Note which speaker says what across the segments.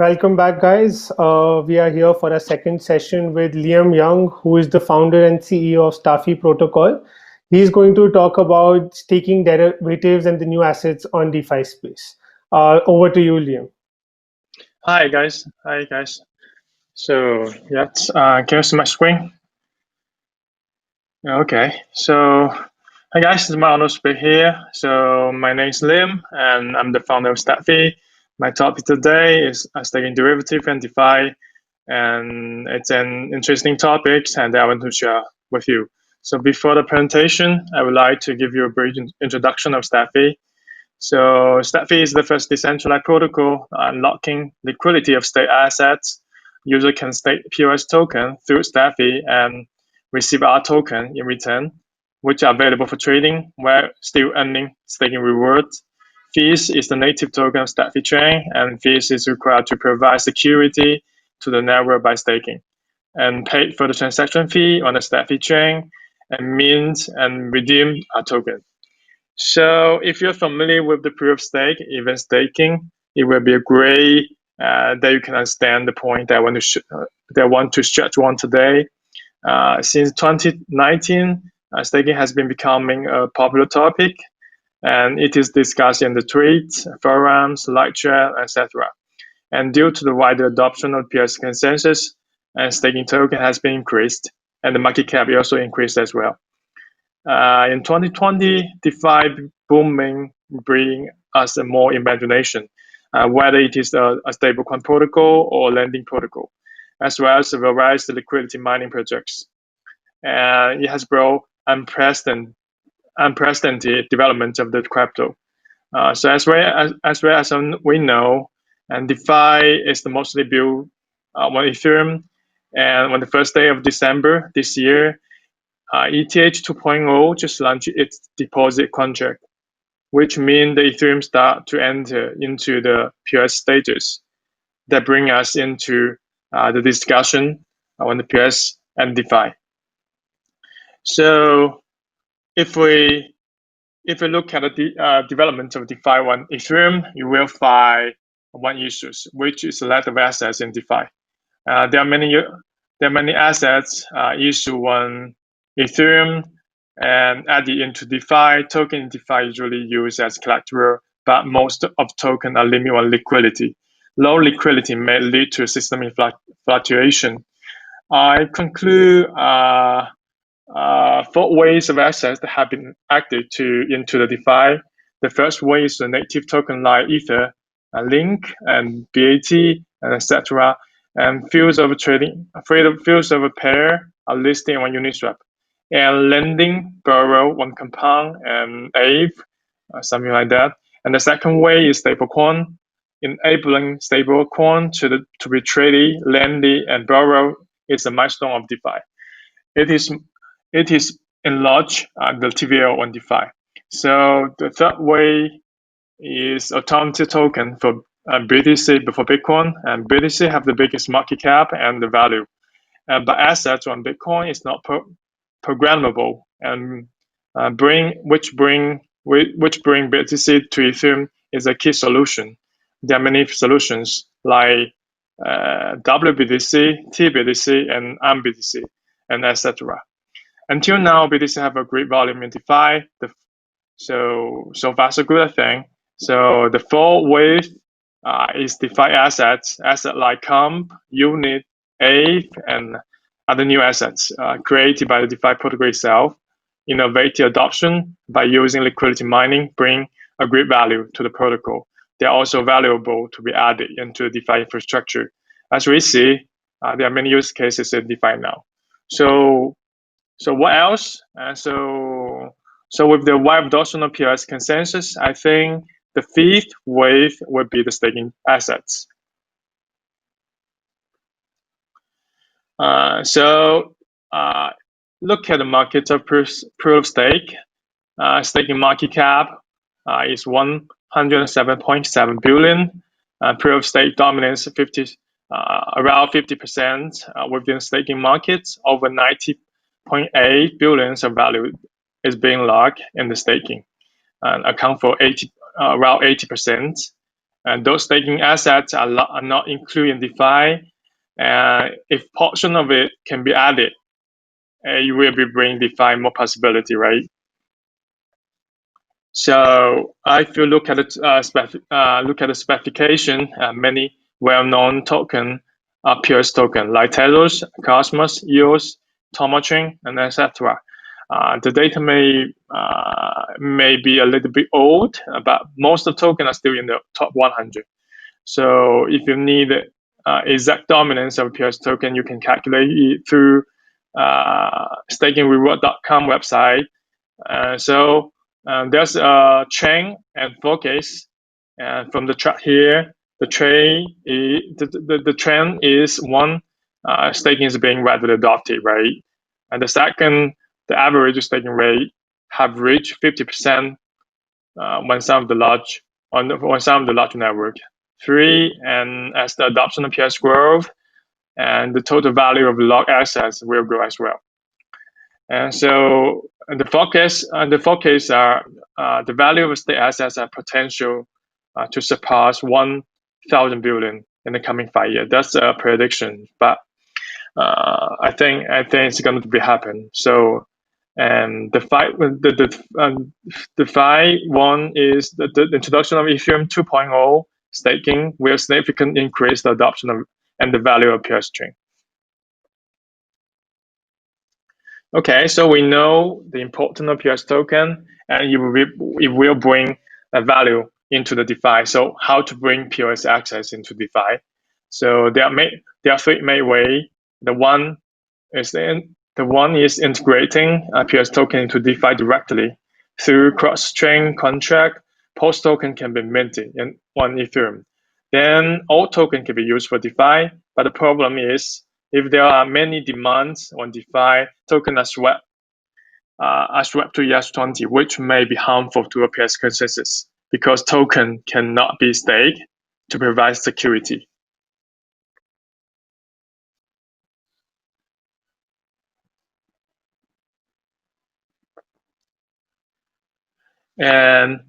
Speaker 1: Welcome back, guys. We are here for a second session with Liam Young, who is the founder and CEO of StaFi Protocol. He's going to talk about staking derivatives and the new assets on DeFi space. Over to you, Liam.
Speaker 2: Hi guys. So can you see my screen? Okay. So hi guys, it's my honor to be here. So my name is Lim, and I'm the founder of StaFi. My topic today is staking derivative and DeFi, and it's an interesting topic, and I want to share with you. So before the presentation, I would like to give you a brief introduction of StaFi. So StaFi is the first decentralized protocol unlocking liquidity of state assets. User can stake POS token through StaFi and receive R token in return, which are available for trading while still earning staking rewards. Fees is the native token of StaFi chain, and fees is required to provide security to the network by staking, and paid for the transaction fee on the StaFi chain, and mint and redeem a token. So if you're familiar with the proof of stake, even staking, it will be a great that you can understand the point that I want to stretch on today. Since 2019, staking has been becoming a popular topic, and it is discussed in the tweets, forums, live chat, etc. And due to the wider adoption of PS consensus, and staking token has been increased, and the market cap also increased as well. In 2020, DeFi booming bring us more imagination, whether it is a stablecoin protocol or lending protocol, as well as a variety of liquidity mining projects. It has brought unprecedented development of the crypto. So as well as we know, and DeFi is the mostly built on Ethereum. And on the first day of December this year, ETH 2.0 just launched its deposit contract, which means the Ethereum start to enter into the POS stages. That bring us into the discussion on the POS and DeFi. So if we look at the development of DeFi on Ethereum, you will find one issue, which is a lack of assets in DeFi. There are many assets issued on Ethereum and added into DeFi. Token in DeFi usually used as collateral, but most of tokens are limited on liquidity. Low liquidity may lead to systemic fluctuation. I conclude four ways of access that have been added into the DeFi. The first way is the native token like Ether, Link, and BAT, and etc. And fields of trading, fields of a pair are listed on Uniswap. And lending, borrow, one compound, and Aave, something like that. And the second way is stablecoin, enabling stablecoin to be traded, lended, and borrow is a milestone of DeFi. It is enlarge the TVL on DeFi. So the third way is autonomous token for BTC before Bitcoin, and BTC have the biggest market cap and the value. But assets on Bitcoin is not programmable, and which bring BTC to Ethereum is a key solution. There are many solutions like WBTC, TBTC, and MBTC, and etc. Until now, BTC have a great volume in DeFi. So far so good, I think. So the fourth wave is DeFi assets like Comp, Unit, Aave, and other new assets created by the DeFi protocol itself. Innovative adoption by using liquidity mining bring a great value to the protocol. They are also valuable to be added into the DeFi infrastructure. As we see, there are many use cases in DeFi now. So what else? So with the wide adoption of POS consensus, I think the fifth wave would be the staking assets. Look at the market of proof of stake. Staking market cap is 107.7 billion. Proof of stake dominates around 50% within staking markets. Over 90.8 billion of value is being locked in the staking and account for around 80%. and those staking assets are not included in DeFi. If portion of it can be added, it will be bring DeFi more possibility, right? So if you look at the specification, many well-known token are Purest token like Telos, Cosmos, EOS, Tomochain, and etc. The data may be a little bit old, but most of the tokens are still in the top 100. So if you need exact dominance of Purest token, you can calculate it through stakingreward.com website. There's a chain and focus, and from the chart here, the trend is one, staking is being rapidly adopted, right? And the second, the average staking rate have reached 50% on some of the large network. Three, and as the adoption of PS grows, and the total value of log assets will grow as well. And so the focus are the value of state assets are potential to surpass 1,000 billion in the coming 5 years. That's a prediction, but I think it's going to be happen. So, and the one is the introduction of Ethereum 2.0 staking will significantly increase the adoption of and the value of peer string. Okay, so we know the importance of PS token, and it will bring a value into the DeFi. So how to bring POS access into DeFi? So there are three main ways. The one is integrating a PS token into DeFi directly through cross-chain contract. Post token can be minted on Ethereum. Then all token can be used for DeFi, but the problem is if there are many demands on DeFi, token are swept to ES20, which may be harmful to a PS consensus because token cannot be staked to provide security. And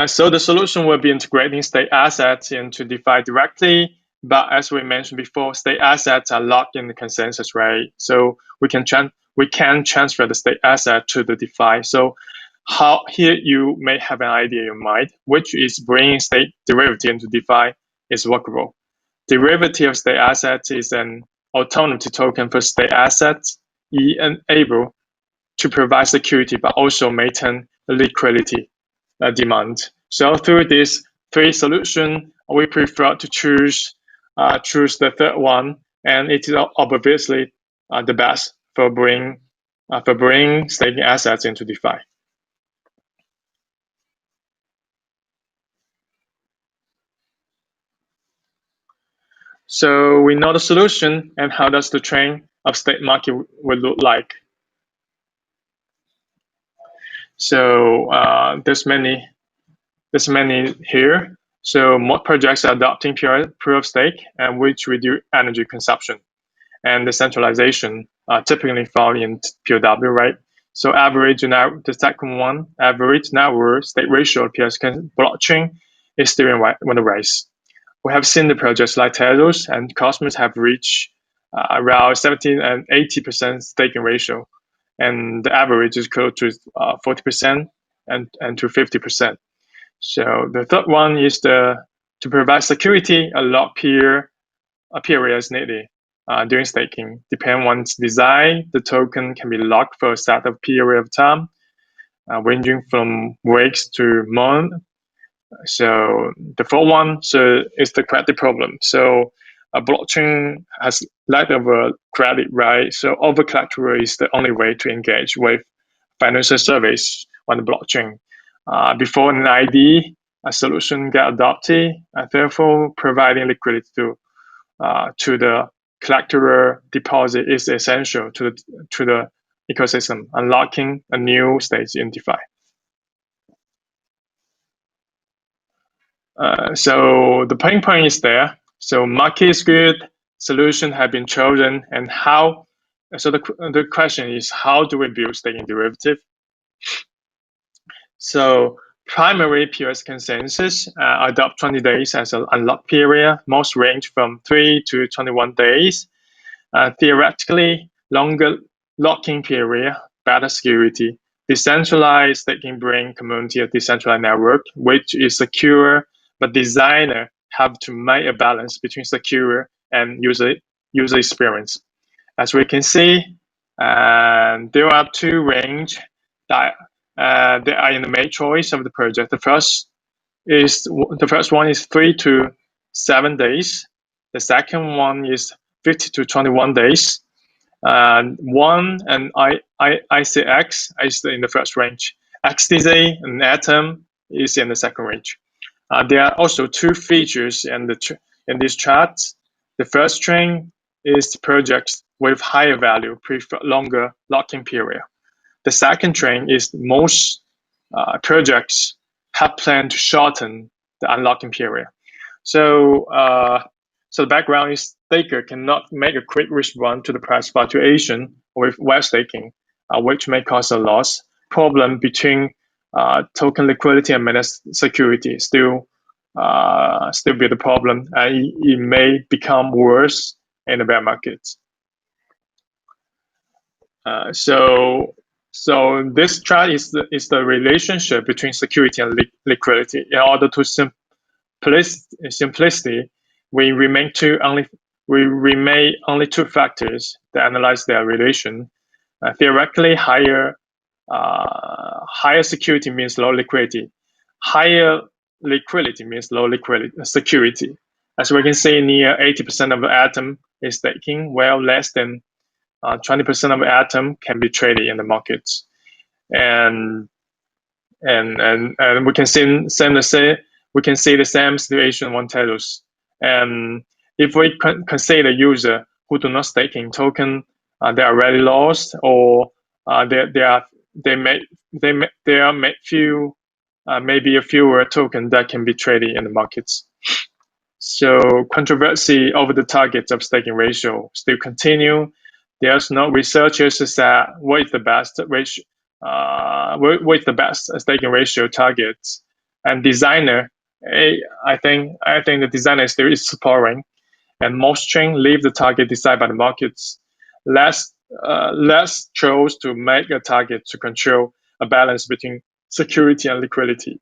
Speaker 2: so the solution will be integrating state assets into DeFi directly. But as we mentioned before, state assets are locked in the consensus, right? So we can transfer the state asset to the DeFi. So here you may have an idea in mind, which is bringing state derivative into DeFi is workable. Derivative of state assets is an alternative token for state assets, able to provide security but also maintain liquidity demand. So through these three solutions, we prefer to choose the third one, and it is obviously the best for bring staking assets into DeFi. So we know the solution and how does the train of state market will look like. So there's many here. So more projects are adopting proof of stake, and which reduce energy consumption and the centralization typically found in POW, right? So the second one, average network state ratio of PS blockchain is still on the rise. We have seen the projects like Telos and Cosmos have reached around 17 and 80% staking ratio, and the average is close to 40% and to 50%. So the third one is to provide security, a lock period is needed during staking. Depending on its design, the token can be locked for a set of period of time, ranging from weeks to months. So the fourth one is the credit problem. So a blockchain has lack of a credit, right? So over collateral is the only way to engage with financial service on the blockchain. Before an ID, a solution get adopted, therefore providing liquidity to the collateral deposit is essential to the ecosystem, unlocking a new stage in DeFi. So the pain point is there. So market is good, solution have been chosen, and how? So the question is, how do we build staking derivative? So Primary POS consensus adopt 20 days as an unlock period. Most range from 3 to 21 days. Theoretically, longer locking period, better security. Decentralized staking bring community a decentralized network, which is secure, but designer have to make a balance between secure and user experience. As we can see, there are two range that they are in the main choice of the project. The first one is 3 to 7 days. The second one is 50 to 21 days. One and ICX is in the first range. XDZ and Atom is in the second range. There are also two features in this chart. The first train is projects with higher value prefer longer locking period. The second train is most projects have planned to shorten the unlocking period. So the background is staker cannot make a quick response to the price fluctuation with web staking, which may cause a loss. Problem between token liquidity and managed security still be the problem. It may become worse in the bear market. So this chart is the relationship between security and liquidity. In order to simplicity, we remain only two factors that analyze their relation. Theoretically, higher security means low liquidity. Higher liquidity means low security. As we can see, near 80% of the atom is staking, while less than 20% of the atom can be traded in the markets. And we can see the same situation on Telos. And if we consider user who do not staking token, they are already lost, or maybe a fewer token that can be traded in the markets. So controversy over the targets of staking ratio still continue. There's no researchers that what is the best ratio, with the best staking ratio targets, and designer. I think the designer still is exploring, and most chain leave the target decided by the markets. Less chose to make a target to control a balance between security and liquidity.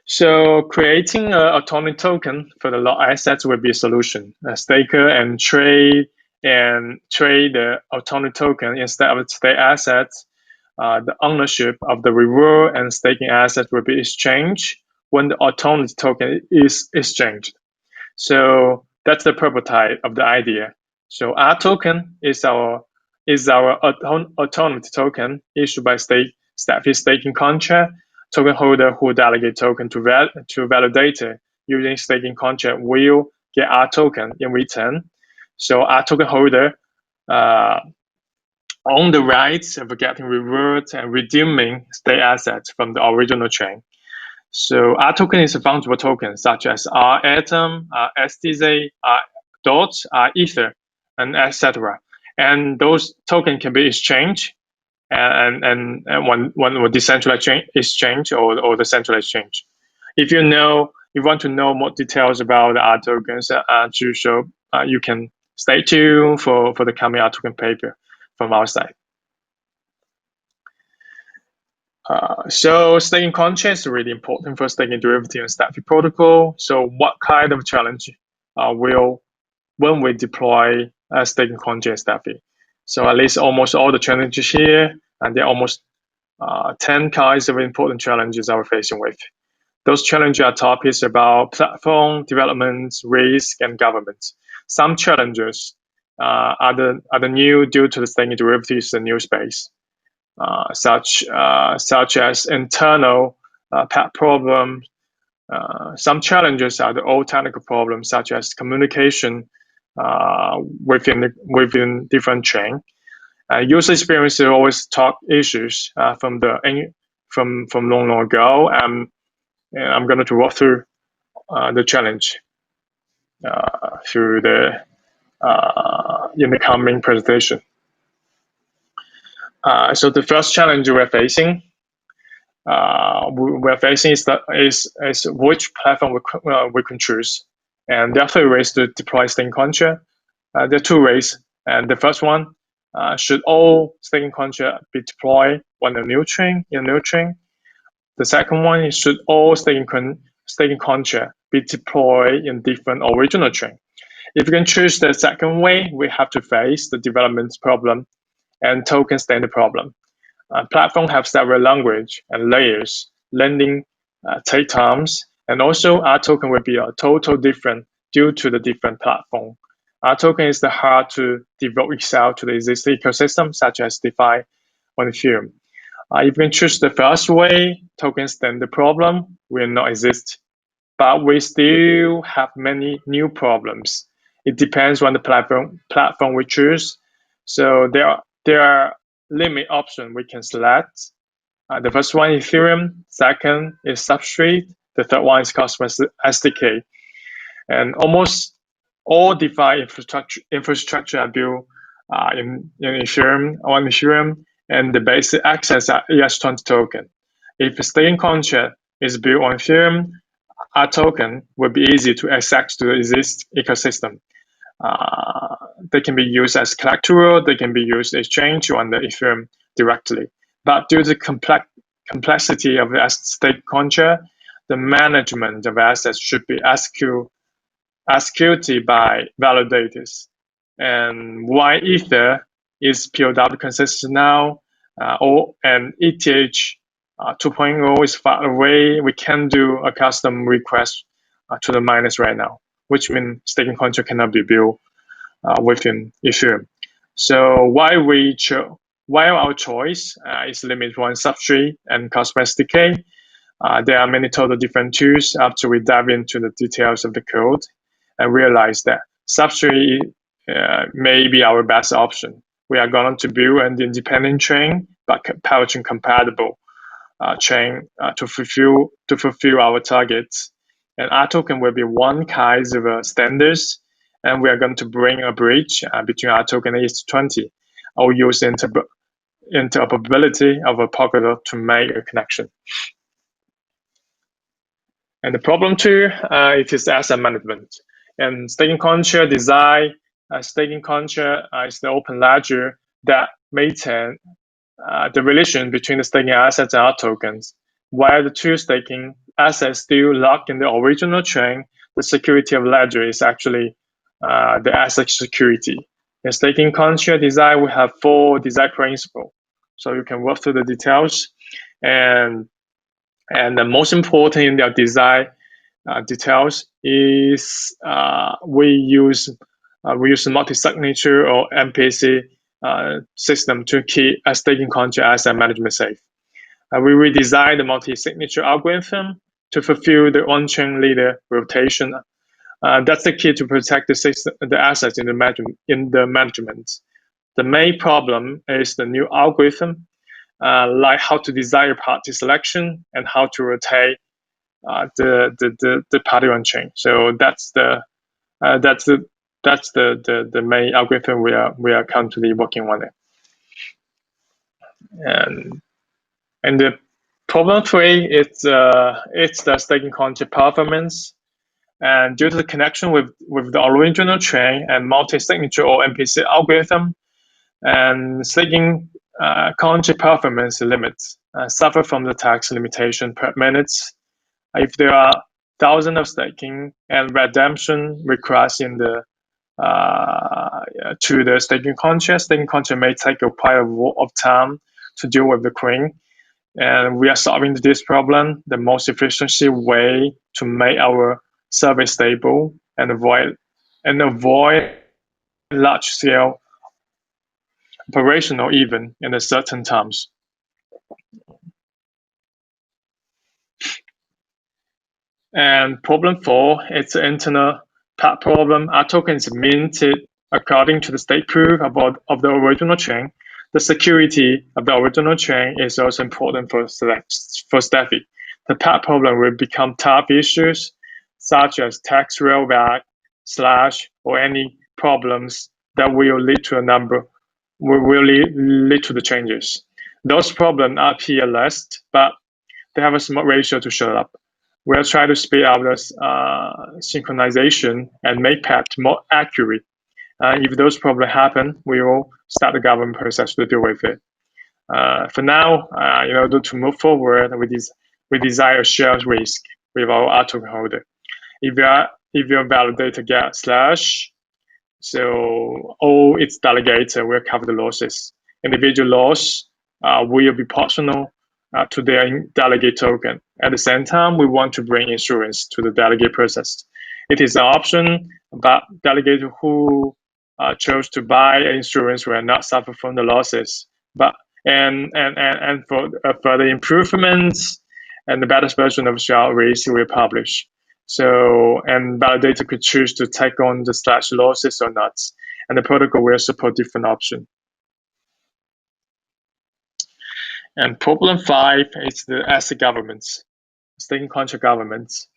Speaker 2: So creating an autonomy token for the locked assets will be a solution. A staker and trade the autonomy token instead of state assets. The ownership of the reward and staking assets will be exchanged when the autonomy token is exchanged. So that's the prototype of the idea. So our token is our autonomy token issued by StaFi staking contract. Token holder who delegate token to validator using staking contract will get our token in return. So our token holder own the rights of getting rewards and redeeming state assets from the original chain. So our token is a fungible token, such as our Atom, our SDZ, our DOT, our Ether, and etc. And those tokens can be exchanged, and one decentralized exchange or the centralized exchange. If you want to know more details about our tokens, you can stay tuned for the coming our token paper from our side. So staking contracts is really important for staking derivative and StaFi protocol. So what kind of challenge when we deploy staking contract StaFi? So at least almost all the challenges here, and there are almost 10 kinds of important challenges we're facing with. Those challenges are topics about platform development, risk, and government. Some challenges are the new due to the staking derivatives, the new space. Such as internal problems. Some challenges are the old technical problems, such as communication within different chain. User experience is always top issues from long ago. I'm going to walk through the challenge in the coming presentation. So the first challenge we're facing is which platform we can choose. And there are three ways to deploy staking contract. There are two ways. And the first one, should all staking contract be deployed on a new chain, in a new chain? The second one is, should all staking contract be deployed in different original chain? If you can choose the second way, we have to face the development problem and token standard problem. Platform have several language and layers. Lending take times, and also our token will be a total different due to the different platform. Our token is the hard to devote itself to the existing ecosystem, such as DeFi on Ethereum. If you can choose the first way, tokens then the problem will not exist. But we still have many new problems. It depends on the platform we choose. So there are limit options we can select. The first one is Ethereum, second is Substrate, the third one is Cosmos SDK. And almost all DeFi infrastructure are built in Ethereum, on Ethereum, and the basic access are ES20 token. If a staking contract is built on Ethereum, our token will be easy to access to the existing ecosystem. They can be used as collateral, they can be used exchange on the Ethereum directly. But due to the complexity of the stake contract, the management of assets should be executed by validators. And why Ether is POW consensus now, and ETH 2.0 is far away. We can do a custom request to the miners right now, which means staking contract cannot be built within Ethereum. So why our choice is limit one Substrate and Cosmos SDK. There are many total different tools after we dive into the details of the code and realize that Substrate may be our best option. We are going to build an independent chain, but parachain compatible chain to fulfill our targets. And our token will be one kind of standards, and we are going to bring a bridge between our token and ES20. I'll use interoperability of a Polkadot to make a connection. And the problem two, it is asset management. And staking contract design, staking contract is the open ledger that maintain the relation between the staking assets and our tokens. While the two staking assets still locked in the original chain, the security of ledger is actually the asset security. In staking contract design, we have 4 design principles. So you can walk through the details. And the most important in their design details is we use multi-signature or MPC system to keep a staking contract asset management safe. We redesigned the multi-signature algorithm to fulfill the on-chain leader rotation. That's the key to protect the assets in the management. The main problem is the new algorithm, like how to design party selection and how to rotate the party on chain. So that's the main algorithm we are currently working on it. And the problem 3 it's the staking contract performance. And due to the connection with the original chain and multi-signature or MPC algorithm, and staking contract performance limits suffer from the tax limitation per minute. If there are thousands of staking and redemption requests in the to the staking contract may take quite a lot of time to deal with the queen. And we are solving this problem the most efficiency way to make our service stable and avoid large scale operational even in a certain times. And problem 4, it's an internal part problem. Our token is minted according to the state proof of the original chain. The security of the original chain is also important for StaFi. The part problem will become top issues such as tax rollback, slash, or any problems that will lead to a number will lead to the changes. Those problems appear less, but they have a small ratio to show up. We'll try to speed up this synchronization and make PET more accurate. If those problems happen, we will start the government process to deal with it. For now, in order to move forward, we desire shared risk with our token holder. If your validator get slash, so all its delegator will cover the losses. Individual loss will be proportional to their delegate token. At the same time, we want to bring insurance to the delegate process. It is an option, but delegate who chose to buy insurance will not suffer from the losses. But and for further improvements and the better version of shell risk we publish. So, and validator could choose to take on the slash losses or not. And the protocol will support different options. And problem 5 is the asset governments, staking contract governments.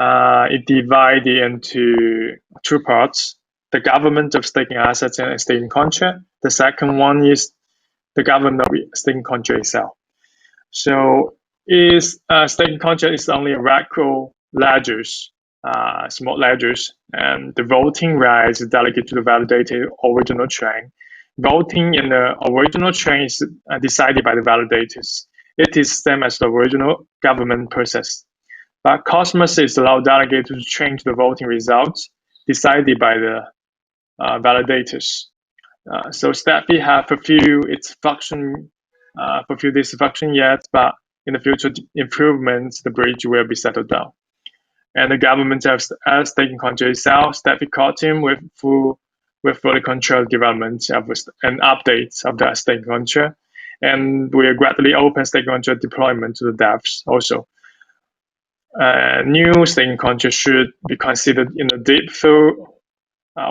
Speaker 2: It divided into 2 parts: the government of staking assets and staking contract. The second one is the government of staking contract itself. So, staking contract is only a record ledgers, small ledgers, and the voting rights is delegated to the validated original chain. Voting in the original chain is decided by the validators. It is same as the original government process. But Cosmos is allowed delegators to change the voting results decided by the validators. So StaFi have fulfilled its function, fulfill this function yet, but in the future improvements, the bridge will be settled down. And the government has staking contract itself, StaFi core team with fully controlled development and updates of the staking contract. And we are gradually open staking contract deployment to the devs also. New staking contract should be considered in a deep through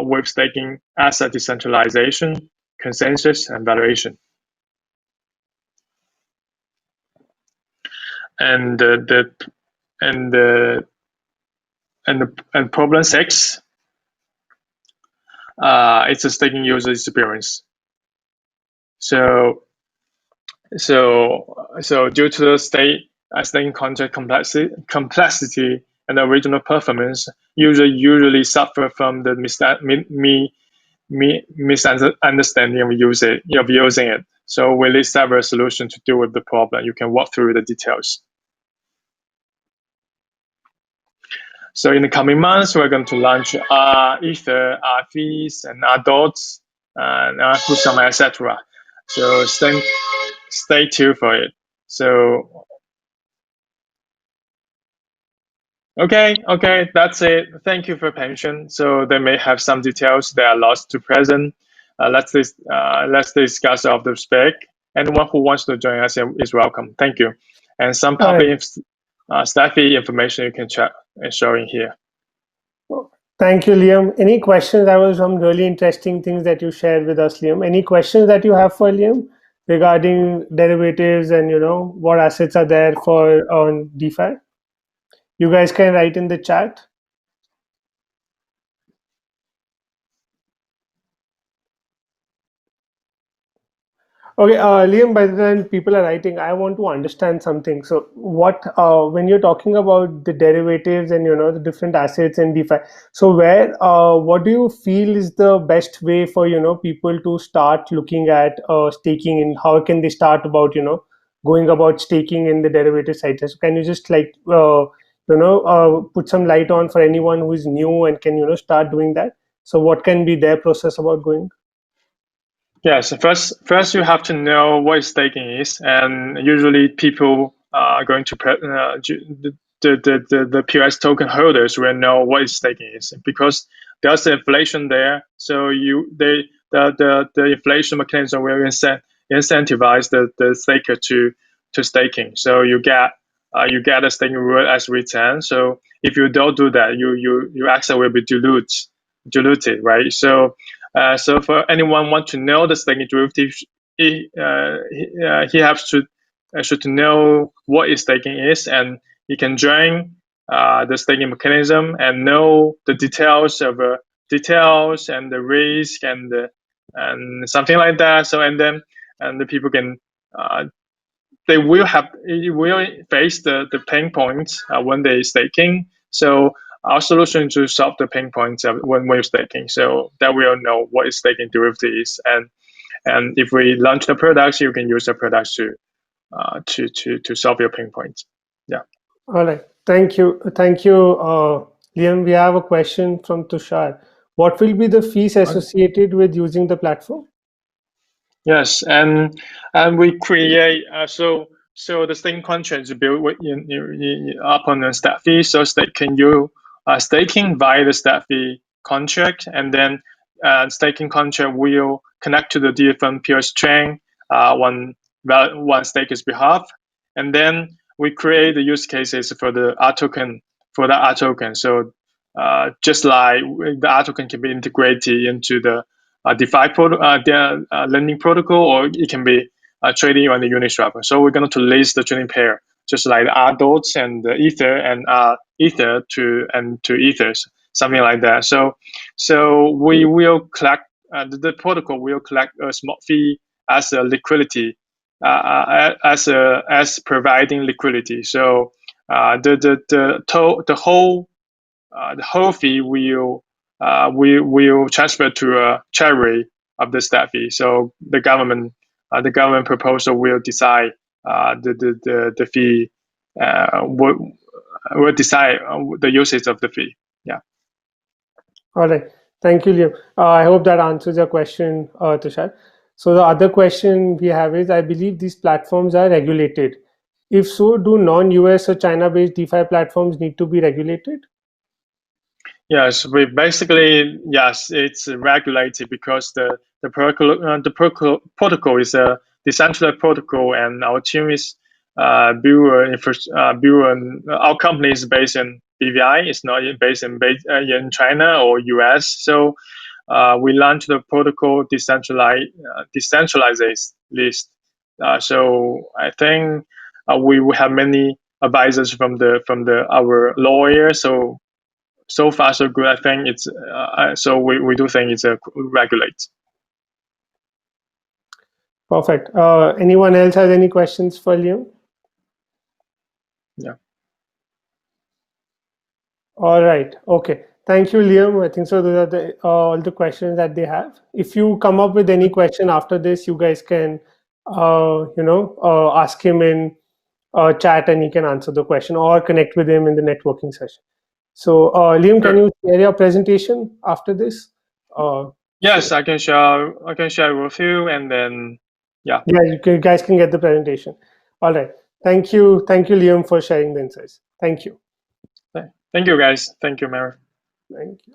Speaker 2: with staking asset decentralization, consensus, and valuation. And problem 6, it's a staking user experience. So due to the staking contract complexity and the original performance, users usually suffer from the misunderstanding of using it. So we list several solutions to deal with the problem. You can walk through the details. So in the coming months, we're going to launch Ether, fees, and adults, and Kusama, etc. So stay tuned for it. So okay, that's it. Thank you for your attention. So they may have some details that are lost to present. Let's discuss of the spec. Anyone who wants to join us is welcome. Thank you. And some public StaFi information you can check and showing here.
Speaker 1: Thank you, Liam. Any questions? That was some really interesting things that you shared with us, Liam. Any questions that you have for Liam regarding derivatives and what assets are there for on DeFi? You guys can write in the chat. Okay, Liam, by the time people are writing, I want to understand something. So what, when you're talking about the derivatives and, the different assets in DeFi, so what do you feel is the best way for, people to start looking at staking, and how can they start about, going about staking in the derivative side? So can you just put some light on for anyone who is new and can, start doing that? So what can be their process about going?
Speaker 2: Yeah, so first you have to know what staking is, and usually people are going to the POS token holders will know what staking is, because there's inflation there. So the inflation mechanism will incentivize the staker to staking. So you get a staking reward as return. So if you don't do that, your asset will be diluted, right? So for anyone want to know the staking derivative, he has to should know what staking is, and he can join the staking mechanism and know the details and the risk and and something like that. So and the people can they will face the pain points when they staking. So our solution to solve the pain points when we're staking, so that we'll know what is staking derivative is, and if we launch the products, you can use the products to solve your pain points. Yeah.
Speaker 1: All right. Thank you. Thank you, Liam. We have a question from Tushar. What will be the fees associated with using the platform?
Speaker 2: Yes, and we create so the staking contract is built upon the stat fee, so can you staking via the stat fee contract, and then staking contract will connect to the different peers chain when stake is behalf, and then we create the use cases for the R token for the R token. So just like the R token can be integrated into the DeFi lending protocol, or it can be trading on the Uniswap. So we're going to list the trading pair, just like R dots and the Ether and Ether to Ethers, something like that. So we will collect the protocol will collect a small fee as a liquidity, as providing liquidity. So the whole fee will transfer to a treasury of the stat fee. So the government proposal will decide the fee, will decide the usage of the fee. Yeah.
Speaker 1: All right. Thank you, Liam. I hope that answers your question, Tushar. So the other question we have is, I believe these platforms are regulated. If so, do non-US or China-based DeFi platforms need to be regulated?
Speaker 2: Yes, it's regulated because the protocol is a decentralized protocol, and our team is our company is based in BVI. It's not based in China or US. So we launched the protocol decentralized list. So I think we will have many advisors from our lawyers. So far so good. I think it's so we do think it's a regulate.
Speaker 1: Perfect. Anyone else has any questions for Liam?
Speaker 2: Yeah.
Speaker 1: All right. Okay. Thank you, Liam. I think so. Those are all the questions that they have. If you come up with any question after this, you guys can, ask him in chat, and he can answer the question, or connect with him in the networking session. So, Liam, can you share your presentation after this?
Speaker 2: Yes, I can share. With you, and then yeah.
Speaker 1: Yeah, you guys can get the presentation. All right. Thank you, Liam, for sharing the insights. Thank you.
Speaker 2: Thank you, guys. Thank you, Mary.
Speaker 1: Thank you.